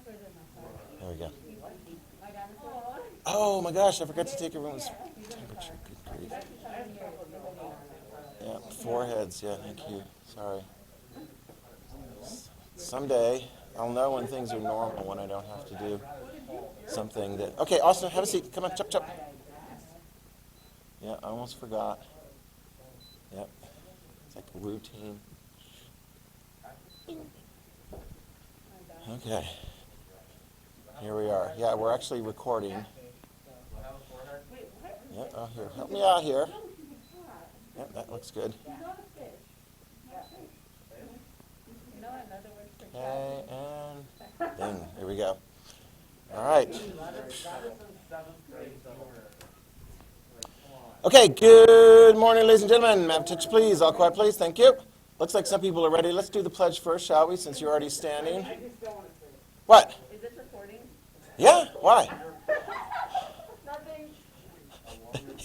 There we go. Oh my gosh, I forgot to take everyone's temperature. Good grief. Yeah, foreheads. Yeah, thank you. Sorry. Someday I'll know when things are normal, when I don't have to do something that... Okay, Austin, have a seat. Come on, chop, chop. Yeah, I almost forgot. Yep. It's like routine. Okay. Here we are. Yeah, we're actually recording. Yep, oh, here. Help me out here. Yep, that looks good. Okay, and ding. Here we go. All right. Okay, good morning, ladies and gentlemen. Map touch, please. All quiet, please. Thank you. Looks like some people are ready. Let's do the pledge first, shall we, since you're already standing. What? Is this recording? Yeah, why? Nothing.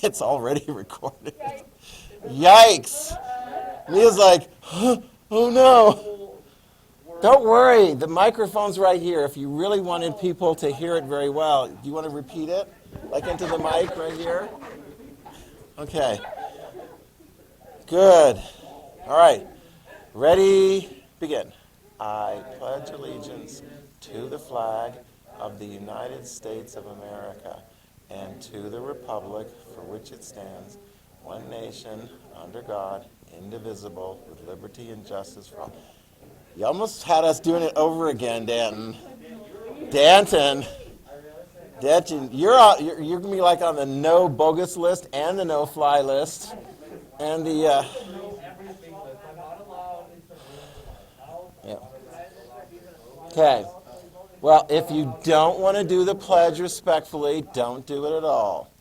It's already recorded. Yikes. Mia's like, oh no. Don't worry, the microphone's right here. If you really wanted people to hear it very well, do you want to repeat it? Like into the mic right here? Okay. Good. All right. Ready? Begin. I pledge allegiance to the flag of the United States of America and to the republic for which it stands, one nation, under God, indivisible, with liberty and justice for all. You almost had us doing it over again, Danton. Danton, you're going to be like on the no bogus list and the no fly list. And the... yeah. Okay. Well, if you don't want to do the pledge respectfully, don't do it at all.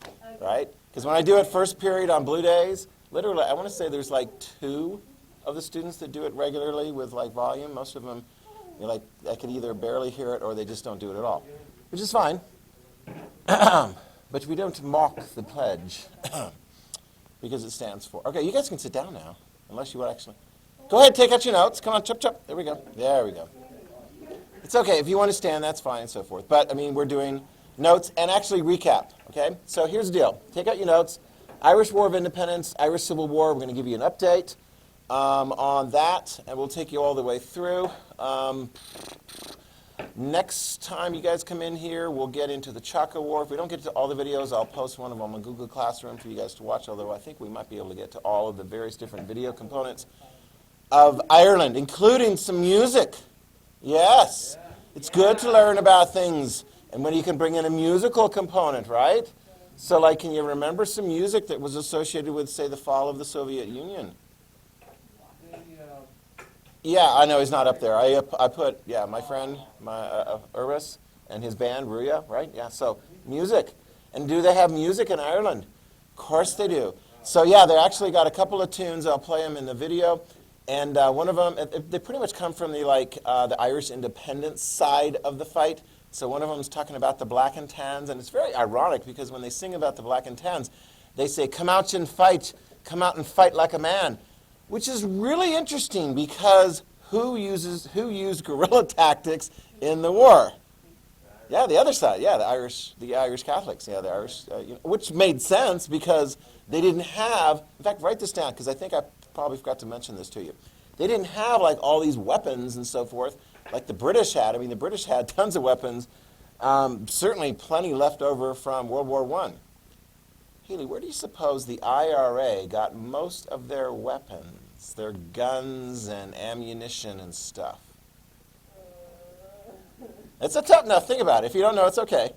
Right? Because when I do it first period on blue days, literally, I want to say there's like 2 of the students that do it regularly with like volume. Most of them, like, I could either barely hear it or they just don't do it at all, which is fine. But we don't mock the pledge because it stands for. Okay, you guys can sit down now, unless you would actually. Go ahead, take out your notes. Come on, chop, chop. There we go. There we go. It's okay. If you want to stand, that's fine and so forth. But, I mean, we're doing notes and actually recap, okay? So here's the deal. Take out your notes. Irish War of Independence, Irish Civil War. We're going to give you an update on that, and we'll take you all the way through. Next time you guys come in here, we'll get into the Chaco War. If we don't get to all the videos, I'll post one of them on Google Classroom for you guys to watch, although I think we might be able to get to all of the various different video components of Ireland, including some music. Yes, it's good to learn about things, and when you can bring in a musical component, right? So, like, can you remember some music that was associated with, say, the fall of the Soviet Union? Yeah, I know he's not up there. I put, yeah, my friend, Urwis, and his band, Ruya, right? Yeah, so music. And do they have music in Ireland? Of course they do. So, yeah, they actually got a couple of tunes. I'll play them in the video. And one of them, they pretty much come from the Irish independence side of the fight. So one of them is talking about the Black and Tans. And it's very ironic because when they sing about the Black and Tans, they say, come out and fight like a man. Which is really interesting because who used guerrilla tactics in the war? Yeah, the other side. Yeah, the Irish Catholics. Yeah, the Irish, which made sense because they didn't have. In fact, write this down because I think I probably forgot to mention this to you. They didn't have like all these weapons and so forth like the British had. I mean, the British had tons of weapons. Certainly, plenty left over from World War I. Healy, where do you suppose the IRA got most of their weapons, their guns and ammunition and stuff? It's a tough, now think about it. If you don't know, it's okay.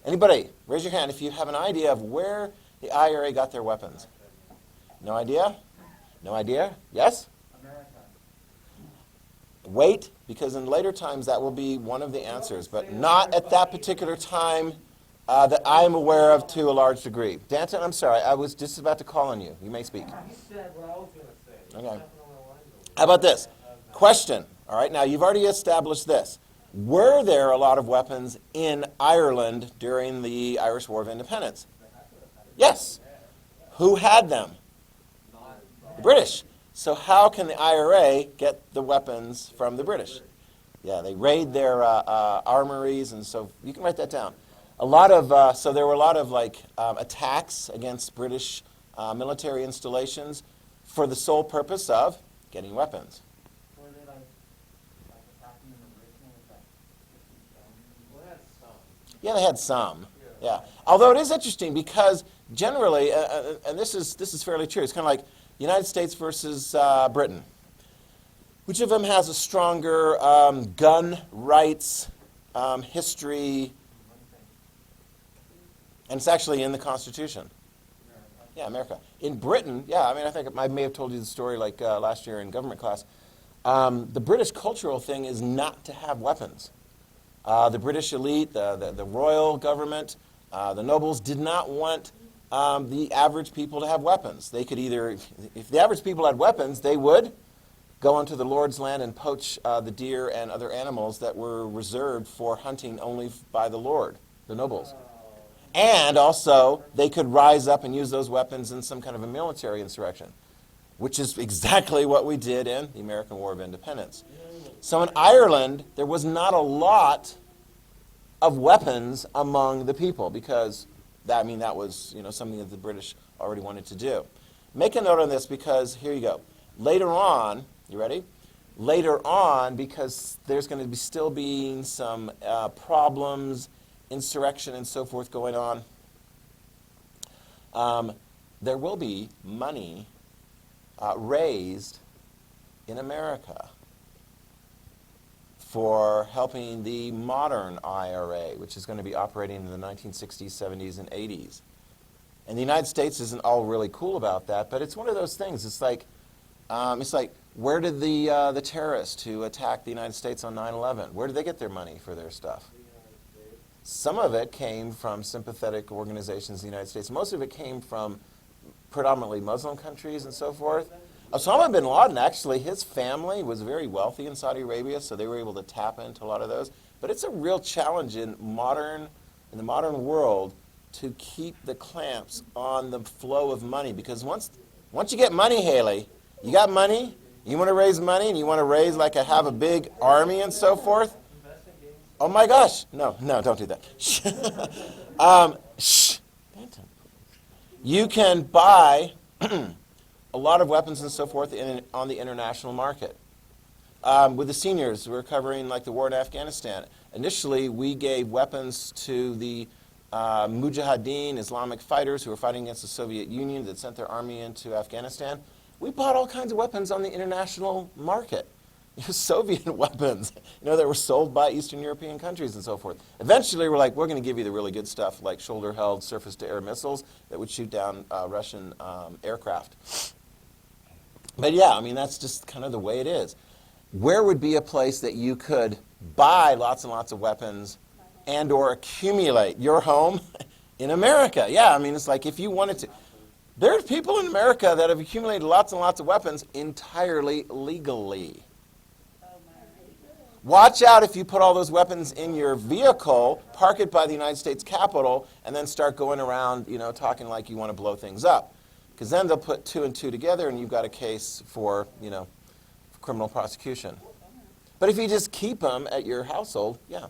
Anybody, raise your hand if you have an idea of where the IRA got their weapons. No idea? No idea? Yes? America. Wait, because in later times that will be one of the answers, but not at that particular time that I am aware of to a large degree. Danton, I'm sorry, I was just about to call on you. You may speak. You said what I was going to say. Okay. How about this? Question. All right, now you've already established this. Were there a lot of weapons in Ireland during the Irish War of Independence? Yes. Who had them? The British. So how can the IRA get the weapons from the British? Yeah, they raid their armories, and so you can write that down. A lot of so there were a lot of attacks against British military installations for the sole purpose of getting weapons. Were they like attacking them originally with that 50 stones? Well, that's some. Yeah, they had some. Yeah, although it is interesting because generally, and this is fairly true. It's kind of like United States versus Britain. Which of them has a stronger gun rights history? And it's actually in the Constitution. Yeah, America. In Britain, yeah, I mean, I think I may have told you the story last year in government class. The British cultural thing is not to have weapons. The British elite, the royal government, the nobles did not want the average people to have weapons. They could either, if the average people had weapons, they would go onto the Lord's land and poach the deer and other animals that were reserved for hunting only by the Lord, the nobles. And also, they could rise up and use those weapons in some kind of a military insurrection, which is exactly what we did in the American War of Independence. So in Ireland, there was not a lot of weapons among the people because that was something that the British already wanted to do. Make a note on this because here you go. Later on, you ready? Later on, because there's going to be still being some problems, insurrection and so forth going on, there will be money raised in America for helping the modern IRA, which is going to be operating in the 1960s, 70s, and 80s. And the United States isn't all really cool about that, but it's one of those things. It's like, where did the terrorists who attacked the United States on 9/11, where did they get their money for their stuff? Some of it came from sympathetic organizations in the United States. Most of it came from predominantly Muslim countries and so forth. Osama bin Laden, actually, his family was very wealthy in Saudi Arabia, so they were able to tap into a lot of those. But it's a real challenge in the modern world to keep the clamps on the flow of money. Because once you get money, Haley, you got money, you want to raise money, and you want to raise have a big army and so forth. Oh my gosh, no, don't do that. Shh. You can buy a lot of weapons and so forth on the international market. With the seniors, we're covering the war in Afghanistan. Initially, we gave weapons to the Mujahideen, Islamic fighters who were fighting against the Soviet Union that sent their army into Afghanistan. We bought all kinds of weapons on the international market. Soviet weapons, that were sold by Eastern European countries and so forth. Eventually, we're going to give you the really good stuff, like shoulder-held surface-to-air missiles that would shoot down Russian aircraft. But yeah, that's just kind of the way it is. Where would be a place that you could buy lots and lots of weapons and or accumulate your home in America? Yeah, it's like if you wanted to. There's people in America that have accumulated lots and lots of weapons entirely legally. Watch out if you put all those weapons in your vehicle, park it by the United States Capitol, and then start going around, talking like you want to blow things up. Because then they'll put 2 and 2 together, and you've got a case for, criminal prosecution. But if you just keep them at your household, yeah.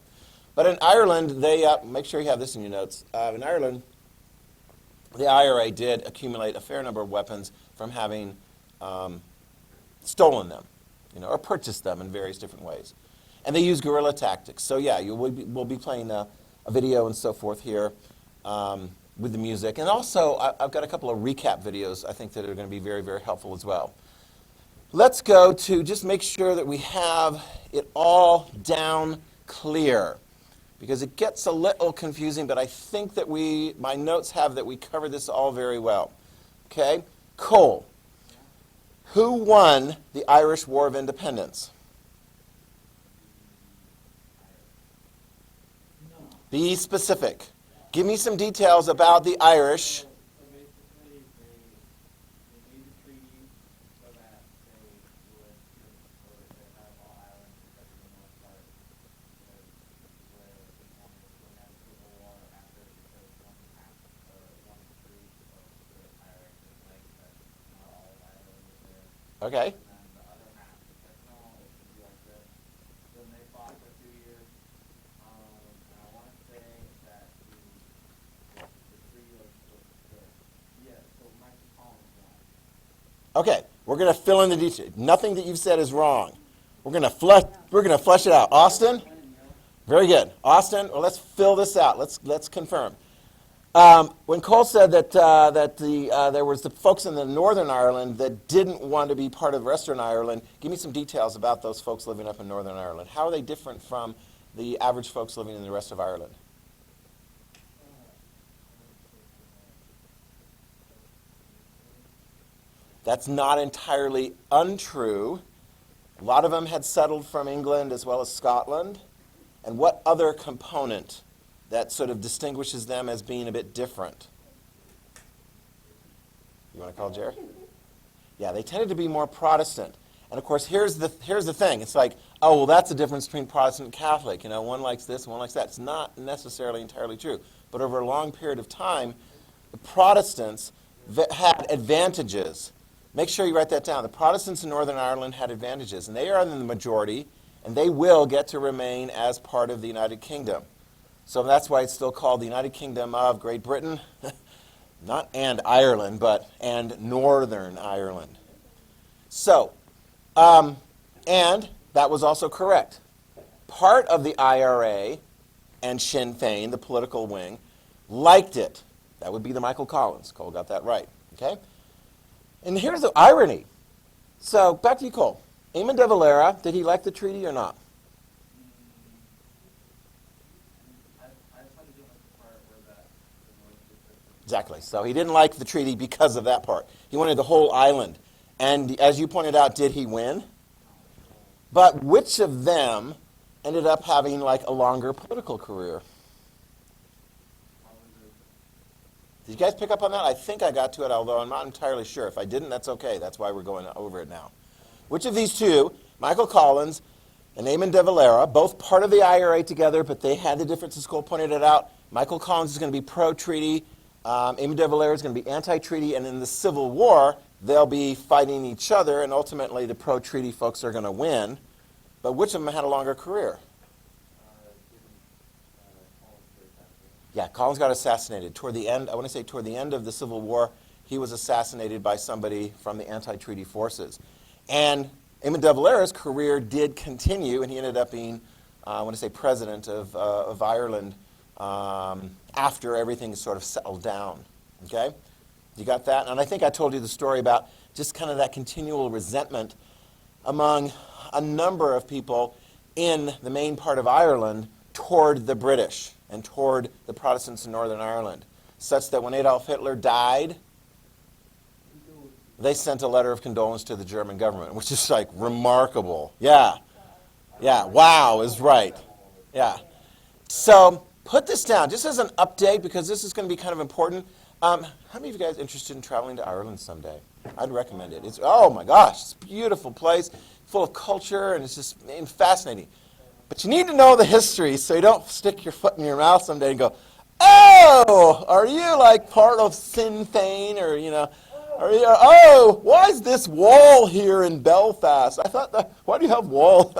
But in Ireland, they make sure you have this in your notes. In Ireland, the IRA did accumulate a fair number of weapons from having stolen them, or purchased them in various different ways. And they use guerrilla tactics. So yeah, we'll be playing a video and so forth here with the music. And also, I've got a couple of recap videos I think that are going to be very, very helpful as well. Let's go to just make sure that we have it all down clear. Because it gets a little confusing, but I think that my notes have that we covered this all very well. Okay? Cole. Who won the Irish War of Independence? Be specific. Give me some details about the Irish. So basically, they made a treaty so that they would have all islands except for the north part. Where they wanted to win that civil war after because one group of the Irish was like that not all of Ireland was there. Okay. And then the other half was like, no, it should be like this. Then they fought Okay, we're going to fill in the details. Nothing that you've said is wrong. We're going to flesh it out. Austin? Very good. Austin, well, let's fill this out. Let's confirm. When Cole said that there was the folks in the Northern Ireland that didn't want to be part of Western Ireland, give me some details about those folks living up in Northern Ireland. How are they different from the average folks living in the rest of Ireland? That's not entirely untrue. A lot of them had settled from England as well as Scotland. And what other component that sort of distinguishes them as being a bit different? You want to call Jerry? Yeah, they tended to be more Protestant. And of course, here's the thing. It's like, oh, well, that's the difference between Protestant and Catholic. You know, one likes this, one likes that. It's not necessarily entirely true. But over a long period of time, the Protestants had advantages. Make sure you write that down. The Protestants in Northern Ireland had advantages, and they are in the majority, and they will get to remain as part of the United Kingdom. So that's why it's still called the United Kingdom of Great Britain. Not and Ireland, but and Northern Ireland. So, and that was also correct. Part of the IRA and Sinn Féin, the political wing, liked it. That would be the Michael Collins. Cole got that right. Okay? And here's the irony. So, back to you, Cole. Eamon de Valera, did he like the treaty or not? I just wanted to do the part where that the North District. Exactly. So he didn't like the treaty because of that part. He wanted the whole island. And as you pointed out, did he win? But which of them ended up having like a longer political career? Did you guys pick up on that? I think I got to it, although I'm not entirely sure. If I didn't, that's okay. That's why we're going over it now. Which of these two, Michael Collins and Eamon de Valera, both part of the IRA together, but they had the differences. Cole pointed it out. Michael Collins is going to be pro-treaty. Eamon de Valera is going to be anti-treaty. And in the Civil War, they'll be fighting each other, and ultimately the pro-treaty folks are going to win. But which of them had a longer career? Yeah, Collins got assassinated. Toward the end, I want to say toward the end of the Civil War, he was assassinated by somebody from the anti-treaty forces. And Eamon de Valera's career did continue, and he ended up being, I want to say, president of Ireland after everything sort of settled down. Okay? You got that? And I think I told you the story about just kind of that continual resentment among a number of people in the main part of Ireland toward the British and toward the Protestants in Northern Ireland, such that when Adolf Hitler died, they sent a letter of condolence to the German government, which is like remarkable. Yeah. Yeah. Wow is right. Yeah. So put this down just as an update because this is going to be kind of important. How many of you guys are interested in traveling to Ireland someday? I'd recommend it. It's, oh my gosh, it's a beautiful place, full of culture, and it's just fascinating. But you need to know the history so you don't stick your foot in your mouth someday and go, oh, are you like part of Sinn Féin or, you know, oh, why is this wall here in Belfast? I thought, why do you have wall?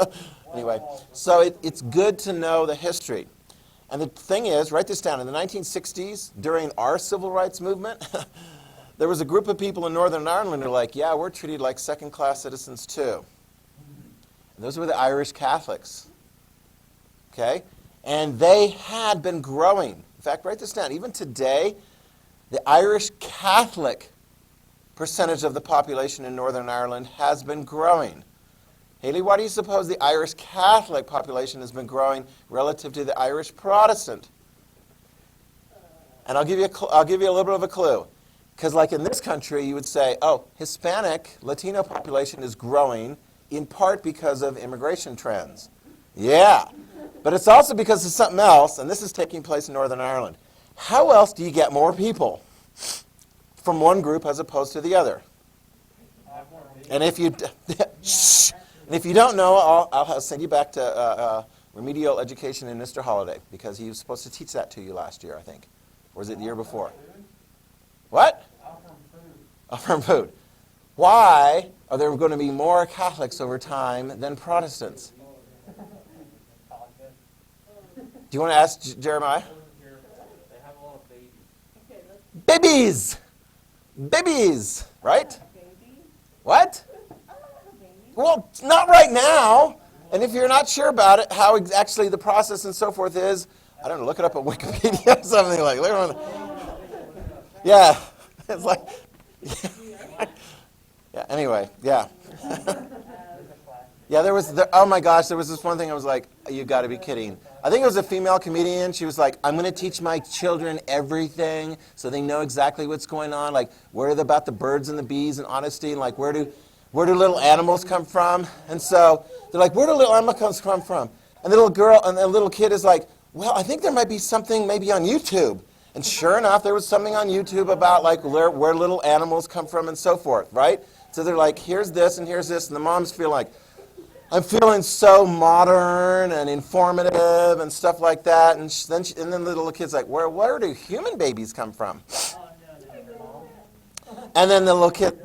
Anyway, so it's good to know the history. And the thing is, write this down, in the 1960s, during our civil rights movement, there was a group of people in Northern Ireland who are like, yeah, we're treated like second-class citizens too. And those were the Irish Catholics. Okay? And they had been growing. In fact, write this down. Even today, the Irish Catholic percentage of the population in Northern Ireland has been growing. Haley, why do you suppose the Irish Catholic population has been growing relative to the Irish Protestant? And I'll give you a little bit of a clue. Because like in this country, you would say, oh, Hispanic, Latino population is growing in part because of immigration trends. Yeah. But it's also because of something else, and this is taking place in Northern Ireland. How else do you get more people from one group as opposed to the other? And if you don't know, I'll send you back to remedial education in Mr. Holliday, because he was supposed to teach that to you last year, I think. Or was it the year before? What? Affirm food. Why are there going to be more Catholics over time than Protestants? Do you want to ask Jeremiah? They have a lot of babies. Babies! Babies! Right? Well, not right now. And if you're not sure about it, how actually the process and so forth is, I don't know, look it up on Wikipedia or something like yeah. It's like, yeah, anyway, yeah. Yeah, oh my gosh, there was this one thing I was like, you got to be kidding. I think it was a female comedian. She was like, I'm going to teach my children everything so they know exactly what's going on. Like, about the birds and the bees and honesty, and like, where do little animals come from? And so they're like, where do little animals come from? And the little girl and the little kid is like, well, I think there might be something maybe on YouTube. And sure enough, there was something on YouTube about like where little animals come from and so forth, right? So they're like, here's this and here's this, and the moms feel like, I'm feeling so modern and informative and stuff like that. And then the little kid's like, where do human babies come from? And then the little kid,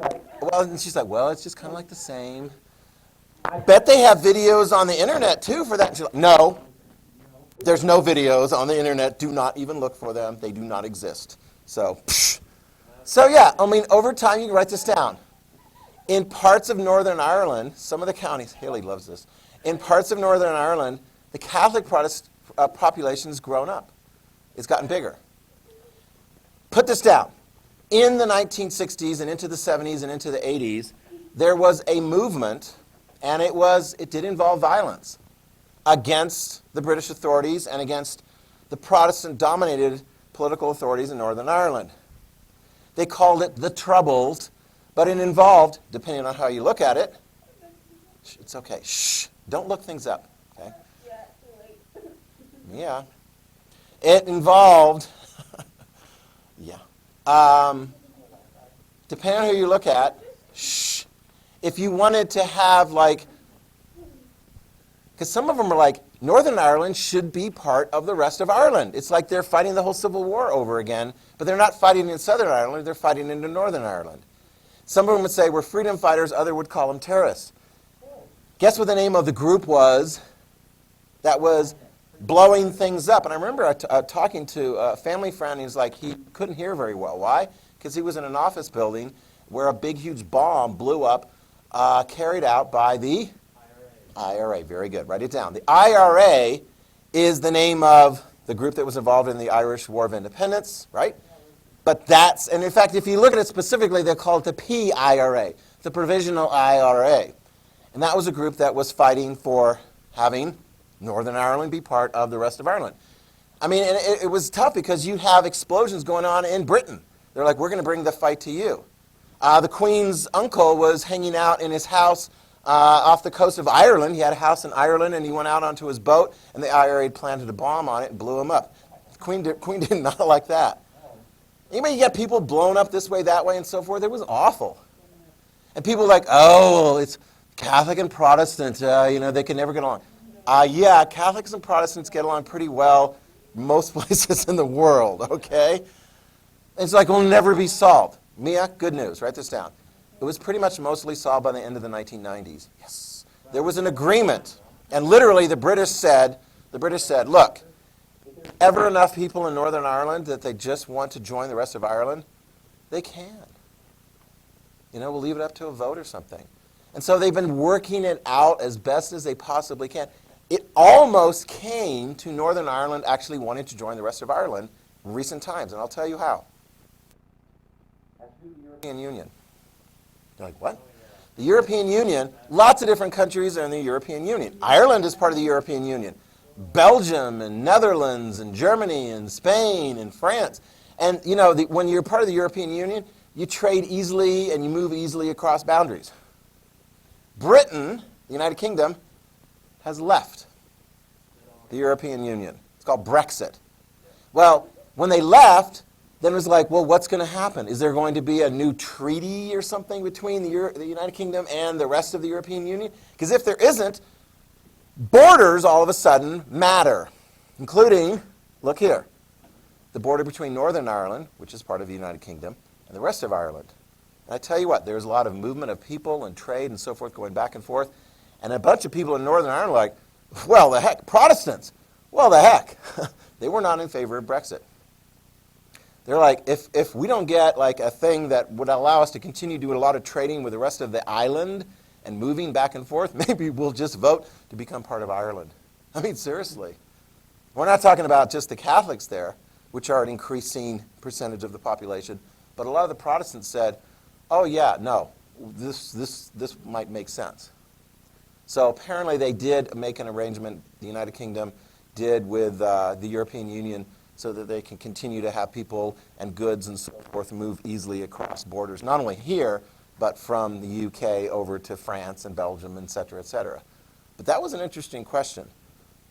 and she's like, well, it's just kind of like the same. I bet they have videos on the internet too for that. And she's like, no, there's no videos on the internet. Do not even look for them. They do not exist. So yeah, I mean, over time, you can write this down. In parts of Northern Ireland, some of the counties, Haley loves this, in parts of Northern Ireland, the Catholic Protestant population has grown up. It's gotten bigger. Put this down. In the 1960s and into the 70s and into the 80s, there was a movement, and it did involve violence against the British authorities and against the Protestant-dominated political authorities in Northern Ireland. They called it the Troubles. But it involved, depending on how you look at it, it's okay. Shh, don't look things up, okay? Yeah, too late. Yeah. It involved, yeah. Depending on who you look at, shh. If you wanted to have like, because some of them are like, Northern Ireland should be part of the rest of Ireland. It's like they're fighting the whole Civil War over again, but they're not fighting in Southern Ireland, they're fighting in Northern Ireland. Some of them would say we're freedom fighters, others would call them terrorists. Guess what the name of the group was that was blowing things up? And I remember talking to a family friend who's like, he couldn't hear very well. Why? Because he was in an office building where a big, huge bomb blew up, carried out by the IRA. Very good. Write it down. The IRA is the name of the group that was involved in the Irish War of Independence, right? But and in fact, if you look at it specifically, they call it the PIRA, the Provisional IRA. And that was a group that was fighting for having Northern Ireland be part of the rest of Ireland. I mean, and it was tough because you have explosions going on in Britain. They're like, we're going to bring the fight to you. The Queen's uncle was hanging out in his house off the coast of Ireland. He had a house in Ireland, and he went out onto his boat, and the IRA planted a bomb on it and blew him up. The Queen did not like that. Anybody get people blown up this way, that way, and so forth? It was awful. And people were like, oh, it's Catholic and Protestant, they can never get along. Yeah, Catholics and Protestants get along pretty well most places in the world, okay? It's like it'll never be solved. Mia, good news. Write this down. It was pretty much mostly solved by the end of the 1990s. Yes. There was an agreement. And literally the British said, look, ever enough people in Northern Ireland that they just want to join the rest of Ireland, they can. We'll leave it up to a vote or something. And so they've been working it out as best as they possibly can. It almost came to Northern Ireland actually wanting to join the rest of Ireland in recent times, and I'll tell you how. The European Union. You're like, what? The European Union, lots of different countries are in the European Union. Ireland is part of the European Union. Belgium and Netherlands and Germany and Spain and France. And, when you're part of the European Union, you trade easily and you move easily across boundaries. Britain, the United Kingdom, has left the European Union. It's called Brexit. Well, when they left, then it was like, well, what's going to happen? Is there going to be a new treaty or something between the United Kingdom and the rest of the European Union? Because if there isn't, borders all of a sudden matter, including, look here, the border between Northern Ireland, which is part of the United Kingdom, and the rest of Ireland. And I tell you what, there's a lot of movement of people and trade and so forth going back and forth. And a bunch of people in Northern Ireland are like, well, the heck, Protestants. Well, the heck. They were not in favor of Brexit. They're like, if we don't get like a thing that would allow us to continue doing a lot of trading with the rest of the island and moving back and forth, maybe we'll just vote to become part of Ireland. I mean, seriously. We're not talking about just the Catholics there, which are an increasing percentage of the population, but a lot of the Protestants said, oh yeah, no, this might make sense. So apparently they did make an arrangement, the United Kingdom did with the European Union, so that they can continue to have people and goods and so forth move easily across borders, not only here, but from the UK over to France and Belgium, et cetera, et cetera. But that was an interesting question.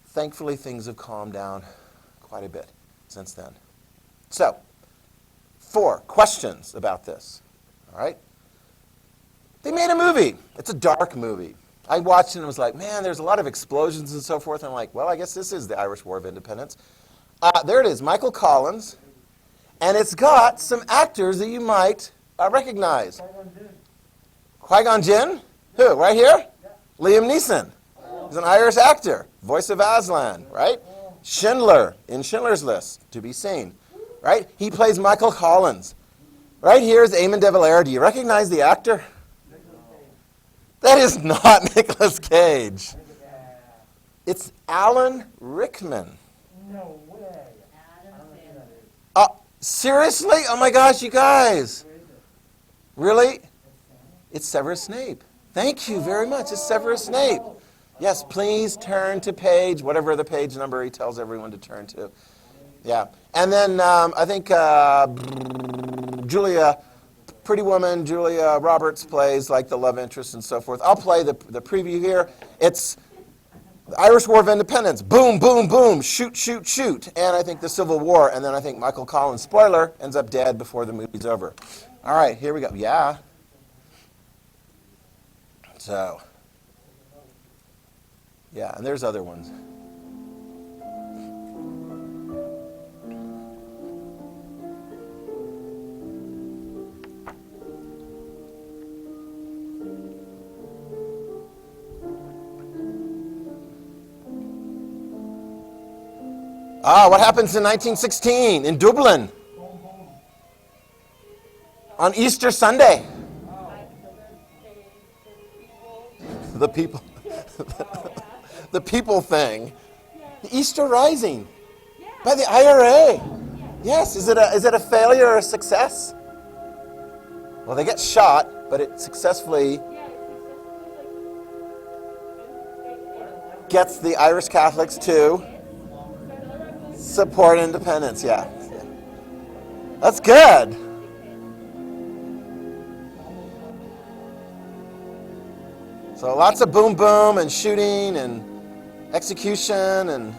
Thankfully, things have calmed down quite a bit since then. So, 4 questions about this, all right? They made a movie. It's a dark movie. I watched it and was like, man, there's a lot of explosions and so forth. And I'm like, well, I guess this is the Irish War of Independence. There it is, Michael Collins. And it's got some actors that you might recognize. Qui-Gon Jinn? Who, right here? Liam Neeson. He's an Irish actor, voice of Aslan, right? Schindler, in Schindler's List, to be seen, right? He plays Michael Collins. Right here is Eamon de Valera. Do you recognize the actor? That is not Nicolas Cage. It's Alan Rickman. No way. Seriously? Oh my gosh, you guys. Really? It's Severus Snape. Thank you very much. It's Severus Snape. Yes, please turn to page, whatever the page number he tells everyone to turn to. Yeah. And then I think Pretty Woman, Julia Roberts plays like the love interest and so forth. I'll play the preview here. It's the Irish War of Independence. Boom, boom, boom. Shoot, shoot, shoot. And I think the Civil War. And then I think Michael Collins, spoiler, ends up dead before the movie's over. All right, here we go. Yeah. So, yeah, and there's other ones. What happens in 1916 in Dublin on Easter Sunday? The people, the people thing, the Easter Rising by the IRA. Yes, is it a failure or a success? Well, they get shot, but it successfully gets the Irish Catholics to support independence. Yeah, that's good. So lots of boom boom and shooting and execution and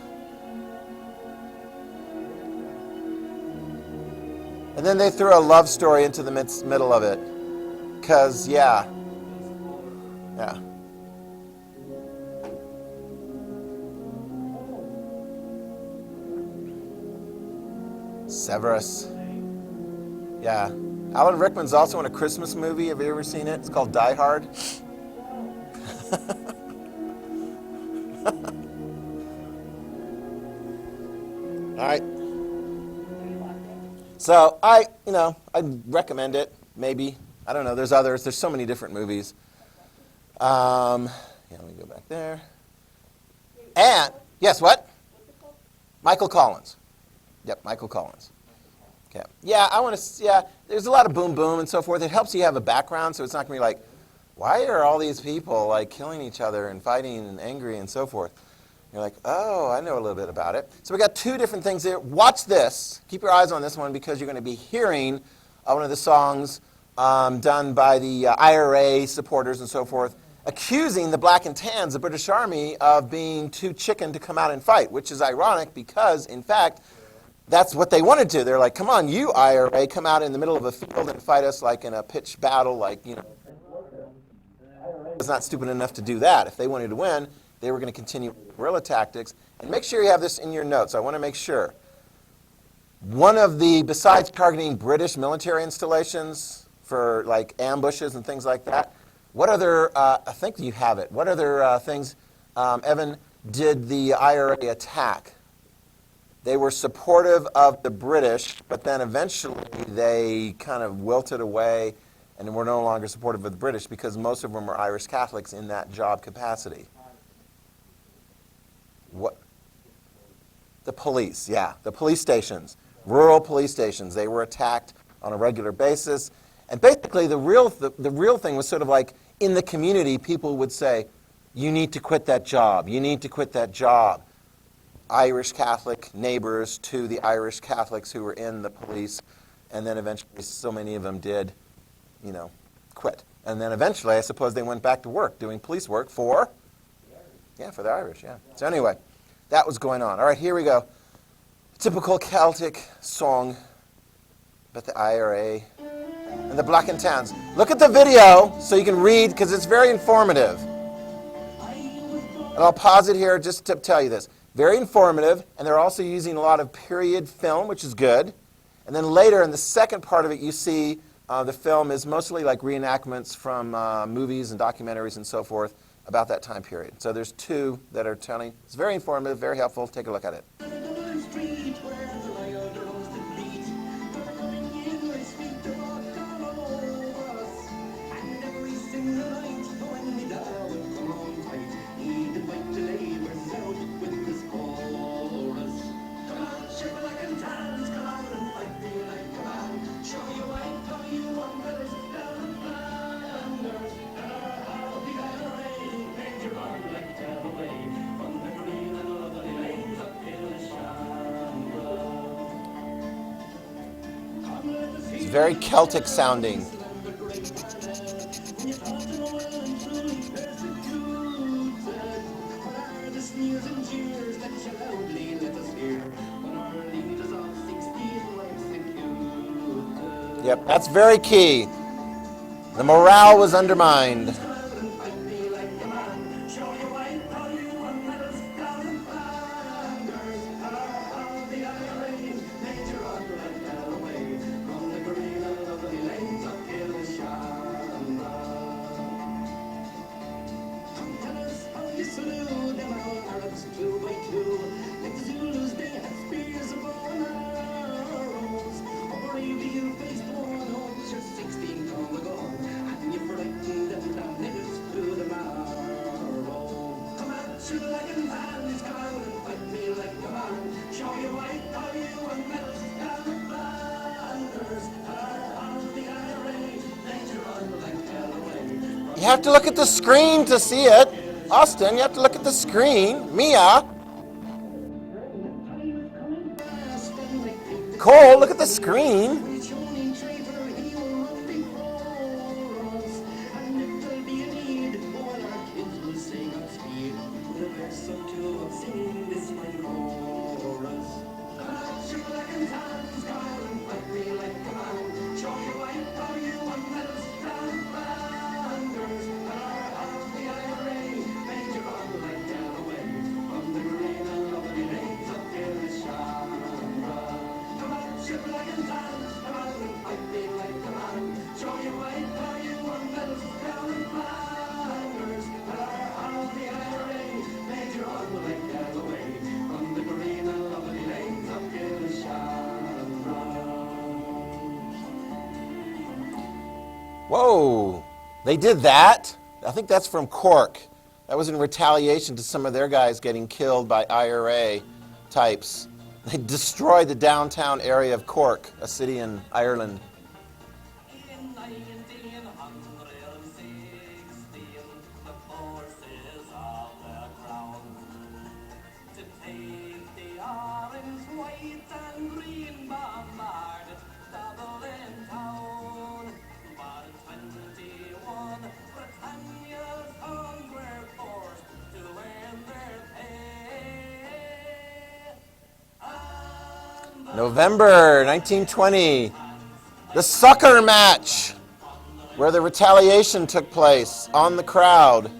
then they threw a love story into the middle of it. Because, yeah. Severus. Yeah. Alan Rickman's also in a Christmas movie. Have you ever seen it? It's called Die Hard. All right. So I recommend it. Maybe. I don't know. There's others. There's so many different movies. Let me go back there. And yes, what? Michael Collins. Yep, Michael Collins. Okay. Yeah, there's a lot of boom boom and so forth. It helps you have a background, so it's not going to be like, why are all these people like killing each other and fighting and angry and so forth? You're like, oh, I know a little bit about it. So we got 2 different things here. Watch this. Keep your eyes on this one because you're going to be hearing one of the songs done by the IRA supporters and so forth, accusing the Black and Tans, the British Army, of being too chicken to come out and fight, which is ironic because, in fact, that's what they wanted to. They're like, come on, you IRA, come out in the middle of a field and fight us like in a pitched battle, like, was not stupid enough to do that. If they wanted to win, they were going to continue guerrilla tactics. And make sure you have this in your notes. I want to make sure. One of the, besides targeting British military installations for like ambushes and things like that, what other, I think you have it, what other things, Evan, did the IRA attack? They were supportive of the British, but then eventually they kind of wilted away and were no longer supportive of the British because most of them were Irish Catholics in that job capacity. What? The police, yeah, the police stations, rural police stations. They were attacked on a regular basis. And basically the real thing was sort of like in the community, people would say, you need to quit that job, you need to quit that job. Irish Catholic neighbors to the Irish Catholics who were in the police, and then eventually so many of them did, quit. And then eventually, I suppose they went back to work, doing police work for the Irish, yeah. So anyway, that was going on. All right, here we go. Typical Celtic song about the IRA and the Black and Tans. Look at the video so you can read, because it's very informative. And I'll pause it here just to tell you this. Very informative, and they're also using a lot of period film, which is good. And then later in the second part of it, you see the film is mostly like reenactments from movies and documentaries and so forth about that time period. So there's two that are telling. It's very informative, very helpful. Take a look at it. It's very Celtic sounding. Yep, that's very key. The morale was undermined. You have to look at the screen to see it. Austin, you have to look at the screen. Mia. Cole, look at the screen. Whoa, they did that? I think that's from Cork. That was in retaliation to some of their guys getting killed by IRA types. They destroyed the downtown area of Cork, a city in Ireland. November 1920, the soccer match where the retaliation took place on the crowd.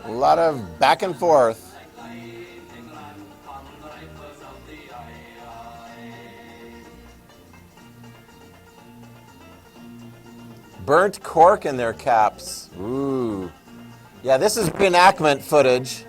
A lot of back and forth. Burnt cork in their caps. Ooh. Yeah, this is reenactment footage.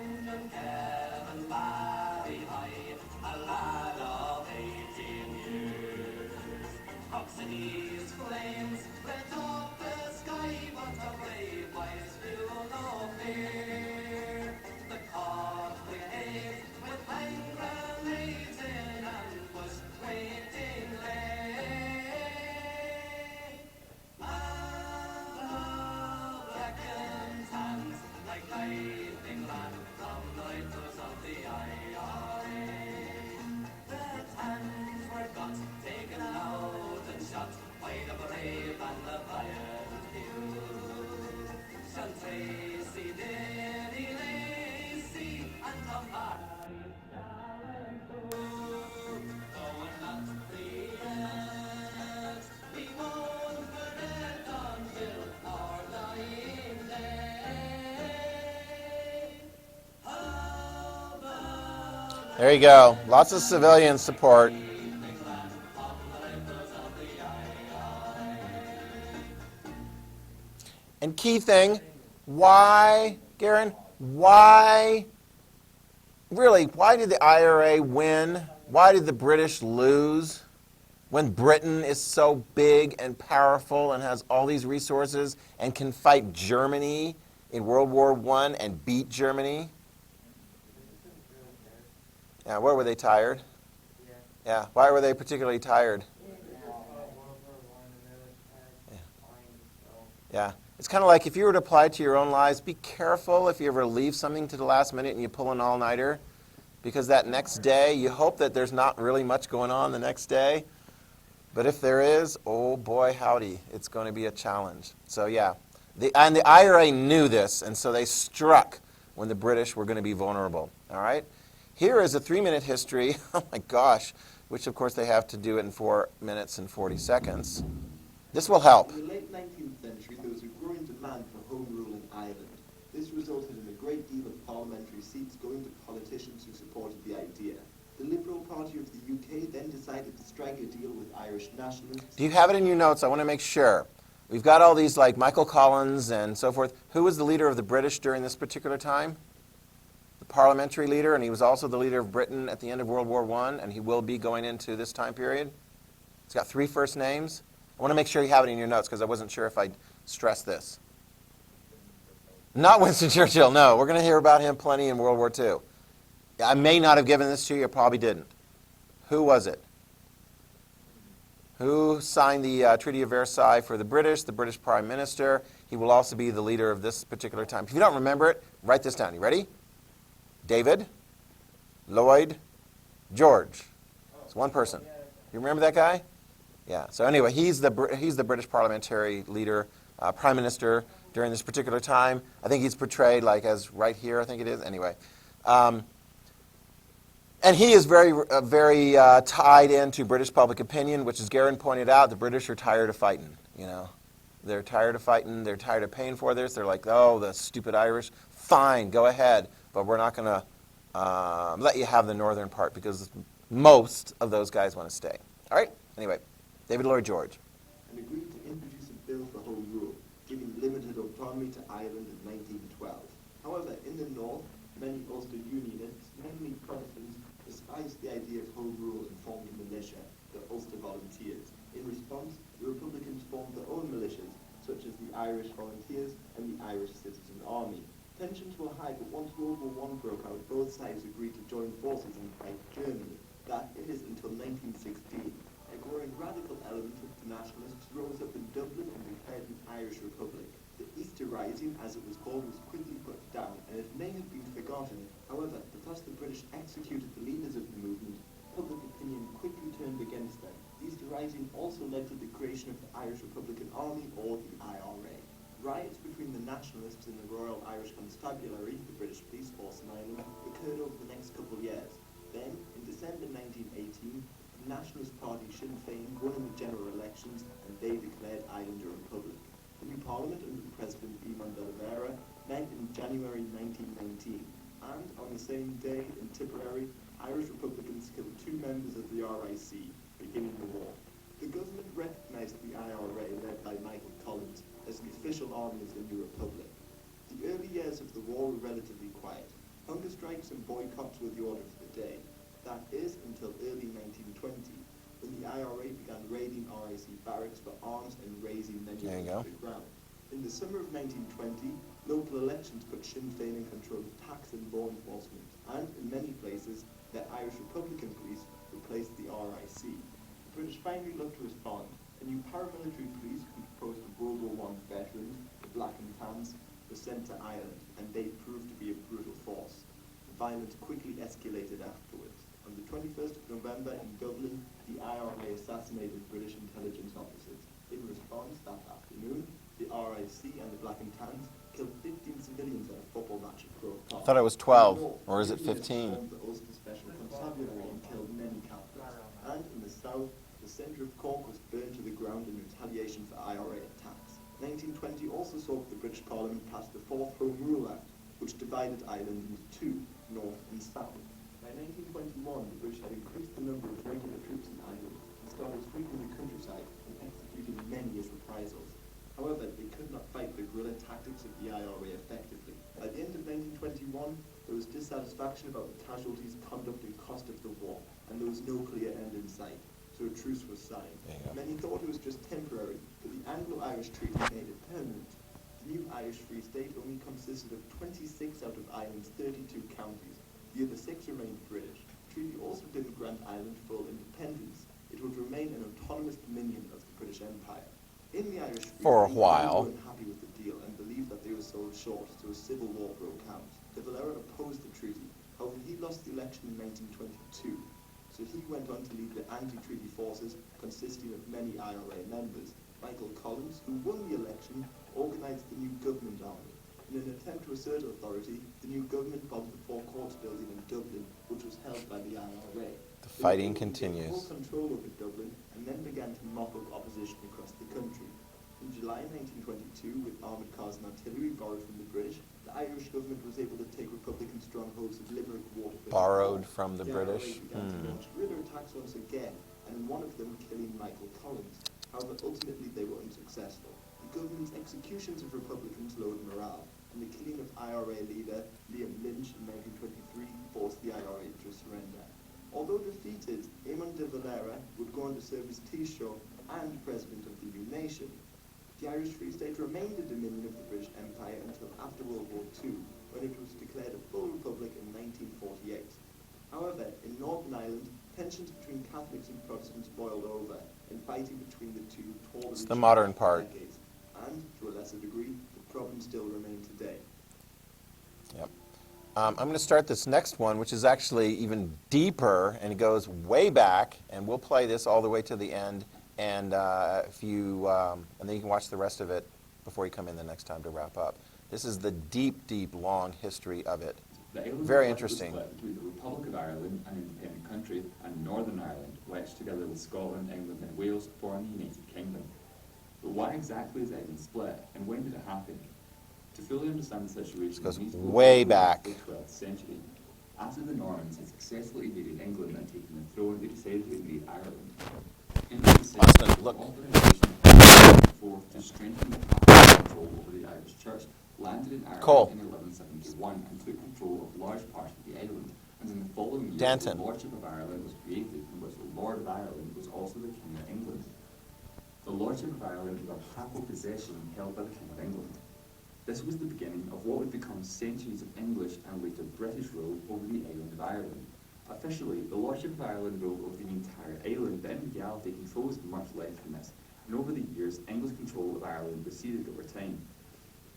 There you go. Lots of civilian support. And key thing, why, Garen, why did the IRA win? Why did the British lose? When Britain is so big and powerful and has all these resources and can fight Germany in World War I and beat Germany? Yeah, where were they tired? Yeah, why were they particularly tired? Yeah, it's kind of like if you were to apply it to your own lives, be careful if you ever leave something to the last minute and you pull an all-nighter, because that next day, you hope that there's not really much going on the next day. But if there is, oh boy, howdy, it's going to be a challenge. So yeah, and the IRA knew this, and so they struck when the British were going to be vulnerable. All right? Here is a 3-minute history, oh my gosh, which of course they have to do it in 4 minutes and 40 seconds. This will help. In the late 19th century, there was a growing demand for home rule in Ireland. This resulted in a great deal of parliamentary seats going to politicians who supported the idea. The Liberal Party of the UK then decided to strike a deal with Irish nationalists. Do you have it in your notes? I want to make sure. We've got all these like Michael Collins and so forth. Who was the leader of the British during this particular time? The parliamentary leader, and he was also the leader of Britain at the end of World War I, and he will be going into this time period. He's got 3 first names. I want to make sure you have it in your notes because I wasn't sure if I'd stress this. Not Winston Churchill, no. We're going to hear about him plenty in World War II. I may not have given this to you, I probably didn't. Who was it? Who signed the Treaty of Versailles for the British Prime Minister. He will also be the leader of this particular time. If you don't remember it, write this down. You ready? David, Lloyd, George. It's one person. You remember that guy? Yeah. So anyway, he's the British parliamentary leader, prime minister during this particular time. I think he's portrayed like as right here. I think it is. Anyway, and he is very tied into British public opinion, which, as Garen pointed out, the British are tired of fighting. You know, they're tired of fighting. They're tired of paying for this. They're like, oh, the stupid Irish. Fine, go ahead, but we're not going to let you have the northern part because most of those guys want to stay. All right. Anyway. David Lloyd George. And agreed to introduce a bill for home rule, giving limited autonomy to Ireland in 1912. However, in the north, many Ulster Unionists, mainly Protestants, despised the idea of home rule and formed a militia, the Ulster Volunteers. In response, the Republicans formed their own militias, such as the Irish Volunteers and the Irish Citizen Army. Tensions were high, but once World War I broke out, both sides agreed to join forces and fight Germany. That is until 1916. A growing radical element of the nationalists rose up in Dublin and declared an Irish Republic. The Easter Rising, as it was called, was quickly put down, and it may have been forgotten. However, because the British executed the leaders of the movement, public opinion quickly turned against them. The Easter Rising also led to the creation of the Irish Republican Army, or the IRA. Riots between the nationalists and the Royal Irish Constabulary, the British police force in Ireland, occurred over the next couple of years. Then, in December 1918, the Nationalist Party Sinn Féin won in the general elections, and they declared Ireland a republic. The new parliament under President Eamon de Oliveira met in January 1919, and on the same day in Tipperary, Irish Republicans killed 2 members of the RIC, beginning the war. The government recognised the IRA led by Michael Collins official army of the new republic. The early years of the war were relatively quiet. Hunger strikes and boycotts were the order of the day. That is, until early 1920, when the IRA began raiding RIC barracks for arms and razing many There of you them go. to the ground. In the summer of 1920, local elections put Sinn Féin in control of tax and law enforcement, and in many places, the Irish Republican police replaced the RIC. The British finally looked to respond. A new paramilitary police composed of World War I veterans, the Black and Tans, were sent to Ireland, and they proved to be a brutal force. The violence quickly escalated afterwards. On the 21st of November in Dublin, the IRA assassinated British intelligence officers. In response, that afternoon, the RIC and the Black and Tans killed 15 civilians at a football match at Croke Park. I thought it was 12, or is it 15? The Ulster Special Constabulary and killed many Catholics. And in the south, the centre of Cork was burned to the ground in retaliation for IRA attacks. 1920 also saw the British Parliament pass the Fourth Home Rule Act, which divided Ireland into two, North and South. By 1921, the British had increased the number of regular troops in Ireland and started sweeping the countryside and executing many as reprisals. However, they could not fight the guerrilla tactics of the IRA effectively. By the end of 1921, there was dissatisfaction about the casualties, conduct and cost of the war, and there was no clear end in sight, so a truce was signed. Many thought it was just temporary, but the Anglo-Irish Treaty made it permanent. The new Irish Free State only consisted of 26 out of Ireland's 32 counties. The other 6 remained British. The treaty also didn't grant Ireland full independence. It would remain an autonomous dominion of the British Empire. In the Irish Free For a State, while. they were unhappy with the deal and believed that they were sold short, so a civil war broke out. De Valera opposed the treaty. However, he lost the election in 1922, so he went on to lead the anti-treaty forces consisting of many IRA members. Michael Collins, who won the election, organised the new government army. In an attempt to assert authority, the new government bombed the Four Courts building in Dublin, which was held by the IRA. The fighting They gained continues. full control over Dublin and then began to mop up opposition across the country. In July 1922, with armoured cars and artillery borrowed from the British, the Irish government was able to take Republican strongholds of Limerick, Waterford, Borrowed and Cork. from the The British? IRA began to launch guerrilla attacks once again, and in one of them killing Michael Collins. However, ultimately they were unsuccessful. The government's executions of Republicans lowered morale, and the killing of IRA leader Liam Lynch in 1923 forced the IRA to surrender. Although defeated, Eamon de Valera would go on to serve as Taoiseach and President of the new nation. The Irish Free State remained a dominion of the British Empire until after World War II, when it was declared a full republic in 1948. However, in Northern Ireland, tensions between Catholics and Protestants boiled over, and fighting between the two tore It's each the other modern for part. decades. And, to a lesser degree, the problems still remain today. Yep. I'm going to start this next one, which is actually even deeper, and it goes way back, and we'll play this all the way to the end, and and then you can watch the rest of it before you come in the next time to wrap up. This is the deep, deep, long history of it. The island Very was interesting. split between the Republic of Ireland, an independent country, and Northern Ireland, wedged together with Scotland, England, and Wales, forming the United Kingdom. But why exactly is Ireland split, and when did it happen? To fully understand the situation, This goes we need to go way back to back. the 12th century. After the Normans had successfully invaded England and taken the throne, they decided to invade Ireland. In the Austin, look. forth to strengthen the Catholic control over the Irish Church, landed in Ireland Cole. in 1171 and took control of large parts of the island. And in the following year, Danton. the Lordship of Ireland was created, in which the Lord of Ireland was also the King of England. The Lordship of Ireland was a papal possession held by the King of England. This was the beginning of what would become centuries of English and later British rule over the island of Ireland. Officially, the Lordship of Ireland ruled over the entire island, but in reality, control was much less than this. And over the years, English control of Ireland receded over time.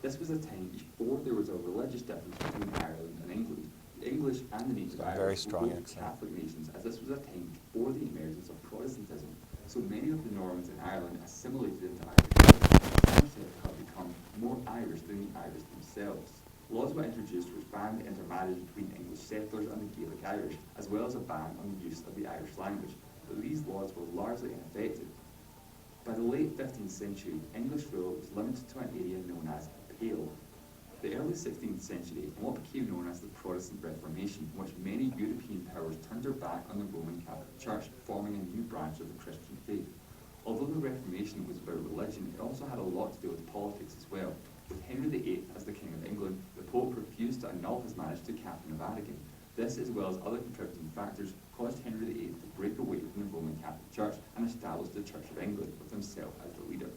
This was a time before there was a religious difference between Ireland and England. The English and the native Very Irish strong were both accent. Catholic nations, as this was a time before the emergence of Protestantism. So many of the Normans in Ireland assimilated into Irish life and have become more Irish than the Irish themselves. Laws were introduced which banned the intermarriage between English settlers and the Gaelic Irish, as well as a ban on the use of the Irish language, but these laws were largely ineffective. By the late 15th century, English rule was limited to an area known as Pale. The early 16th century, and what became known as the Protestant Reformation, in which many European powers turned their back on the Roman Catholic Church, forming a new branch of the Christian faith. Although the Reformation was about religion, it also had a lot to do with politics as well. With Henry VIII as the King of England, the Pope refused to annul his marriage to Catherine of Aragon. This, as well as other contributing factors, caused Henry VIII to break away from the Roman Catholic Church and establish the Church of England, with himself as the leader.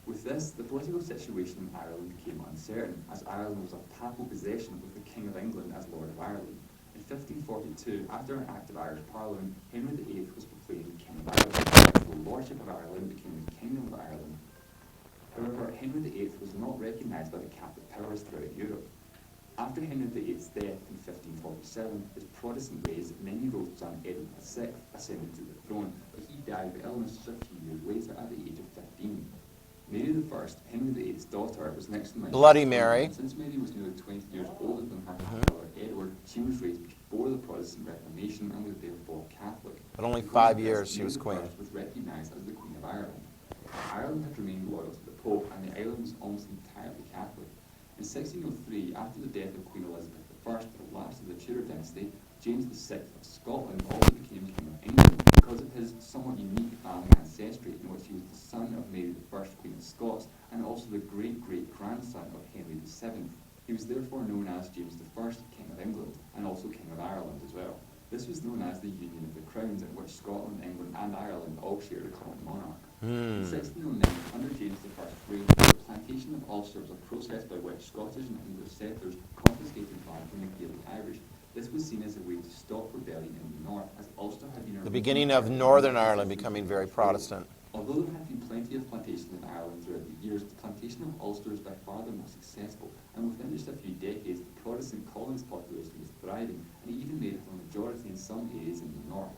With this, the political situation in Ireland became uncertain, as Ireland was a papal possession with the King of England as Lord of Ireland. In 1542, after an act of Irish Parliament, Henry VIII was proclaimed King of Ireland. The Lordship of Ireland became the Kingdom of Ireland. However, Henry VIII was not recognised by the Catholic powers throughout Europe. After Henry VIII's death in 1547, his Protestant raised many wrote son Edward VI ascended to the throne, but he died of illness just a few years later at the age of 15. Mary I, Henry VIII's daughter, was next in line. Bloody Mary. Since Mary was nearly 20 years older than her brother Edward, she was raised before the Protestant Reformation and was therefore Catholic. But only Because 5 of this, years she Mary was I queen. was recognised as the Queen of Ireland. Ireland had remained loyal to the Pope, and the island was almost entirely Catholic. In 1603, after the death of Queen Elizabeth I, the last of the Tudor dynasty, James VI of Scotland also became King of England because of his somewhat unique family ancestry, in which he was the son of Mary I, Queen of Scots, and also the great-great-grandson of Henry VII. He was therefore known as James I, King of England, and also King of Ireland as well. This was known as the Union of the Crowns, in which Scotland, England, and Ireland all shared a common monarch. In 1609, under James I's reign, the plantation of Ulster was a process by which Scottish and English settlers confiscated land from the Gaelic Irish. This was seen as a way to stop rebellion in the north, as Ulster had been The beginning of Northern Ireland becoming very Protestant. Although there had been plenty of plantations in Ireland throughout the years, the plantation of Ulster was by far the most successful, and within just a few decades, the Protestant colonist population was thriving, and it even made it a majority in some areas in the north.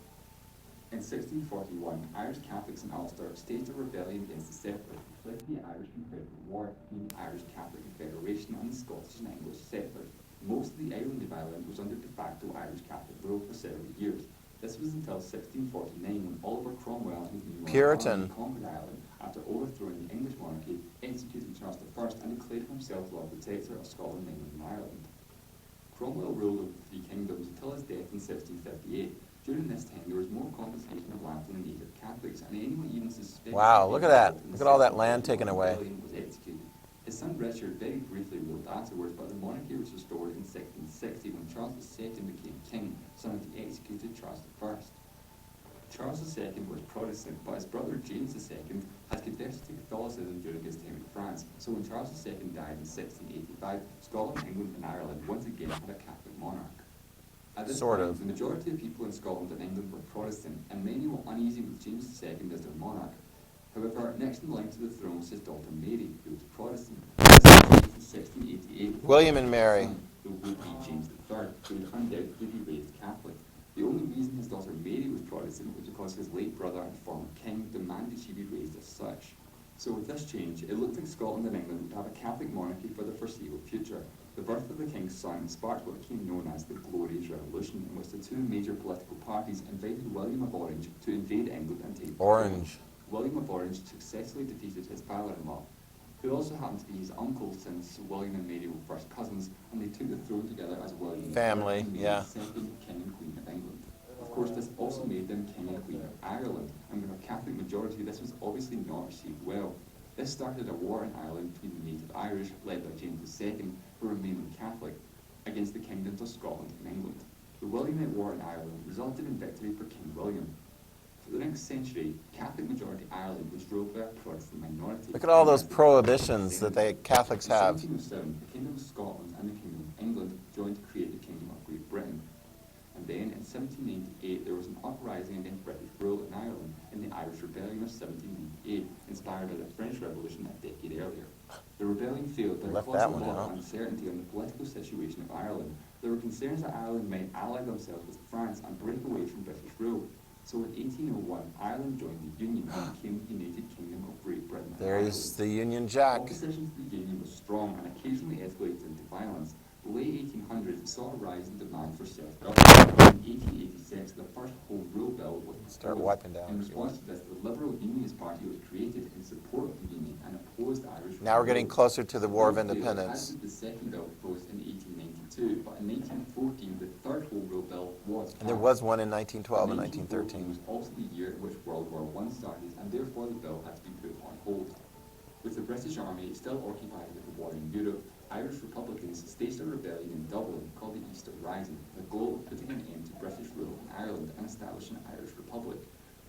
In 1641, Irish Catholics in Ulster staged a rebellion against the settlers, which led to the Irish Confederate War between the Irish Catholic Confederation and the Scottish and English settlers. Most of the island of Ireland was under de facto Irish Catholic rule for several years. This was until 1649, when Oliver Cromwell and his new Puritan. army conquered Ireland after overthrowing the English monarchy, executing Charles I, and declared himself Lord Protector of Scotland, England, and Ireland. Cromwell ruled over the three kingdoms until his death in 1658. During this time, there was more confiscation of land from the native Catholics, and anyone even suspected... Wow, look at that. Look at all that land taken away. ...was executed. His son Richard very briefly ruled afterwards, but the monarchy was restored in 1660 when Charles II became king, son of the executed Charles I. Charles II was Protestant, but his brother James II had converted to Catholicism during his time in France, so when Charles II died in 1685, Scotland, England, and Ireland once again had a Catholic monarch. At this Sort time, of. the majority of people in Scotland and England were Protestant, and many were uneasy with James II as their monarch. However, next in line to the throne was his daughter Mary, who was Protestant. In 1688, William and Mary. who would be James III, who would undoubtedly be raised Catholic. The only reason his daughter Mary was Protestant was because his late brother and former king demanded she be raised as such. So with this change, it looked like Scotland and England would have a Catholic monarchy for the foreseeable future. The birth of the king's son sparked what became known as the Glorious Revolution, in which the two major political parties invited William of Orange to invade England and take the throne. Orange. William of Orange successfully defeated his father-in-law, who also happened to be his uncle, since William and Mary were first cousins, and they took the throne together as William Family, and Mary, yeah. second King and Queen of England. Of course, this also made them King and Queen of Ireland, and with a Catholic majority, this was obviously not received well. This started a war in Ireland between the native Irish, led by James II, who remained Catholic, against the kingdoms of Scotland and England. The Williamite War in Ireland resulted in victory for King William. For the next century, Catholic-majority Ireland was ruled by a Protestant minority. Look at all those prohibitions that the Catholics have. In 1707, the Kingdom of Scotland and the Kingdom of England joined to create the Kingdom of Great Britain. And then, in 1798, there was an uprising against British rule in Ireland in the Irish Rebellion of 1798, inspired by the French Revolution a decade earlier. The rebellion failed, but it Left caused that a one lot out. of uncertainty on the political situation of Ireland. There were concerns that Ireland might ally themselves with France and break away from British rule. So in 1801, Ireland joined the Union and became the United Kingdom of Great Britain. and There's Ireland. the Union Jack. Opposition to the Union was strong and occasionally escalated into violence. The late 1800s saw a rise in demand for self-government. In 1886, the first Home Rule Bill was Start proposed. wiping down. In response to this, the Liberal Unionist Party was created in support of the Union and opposed Irish Now we're getting rule. closer to the War of As Independence. did the second bill proposed in 1892, but in 1914, the third Home Rule Bill was And there passed. was one in 1912 and 1914 1913. was also the year in which World War I started, and therefore the bill had to be put on hold. With the British Army still occupied with the war in Europe, Irish Republicans staged a rebellion in Dublin called the Easter Rising, with the goal of putting an end to British rule in Ireland and establishing an Irish Republic.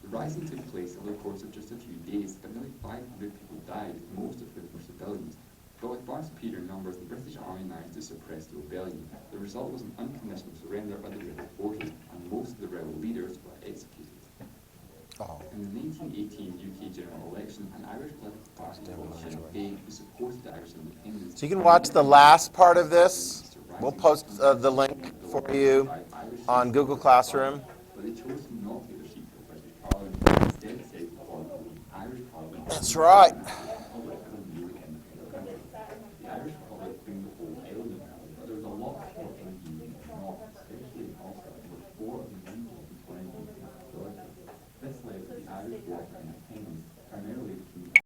The rising took place over the course of just a few days, but nearly 500 people died, most of whom were civilians. But with far superior numbers, the British Army managed to suppress the rebellion. The result was an unconditional surrender by the rebel forces, and most of the rebel leaders were executed. Oh. In the 1918 UK general election, an Irish political party called Sinn Féin, who supported Irish independence. So you can watch the last part of this. We'll post the link for you on Google Classroom. But they chose not to get a seat for the British Parliament, but instead said to form an Irish Parliament. That's right. Republic as a new independent country. The Irish Republic being the whole island of Ireland, but there was a lot more in the Union North, especially in Ulster, where 4 of the 1920 villages. This led to the Irish War for independence, primarily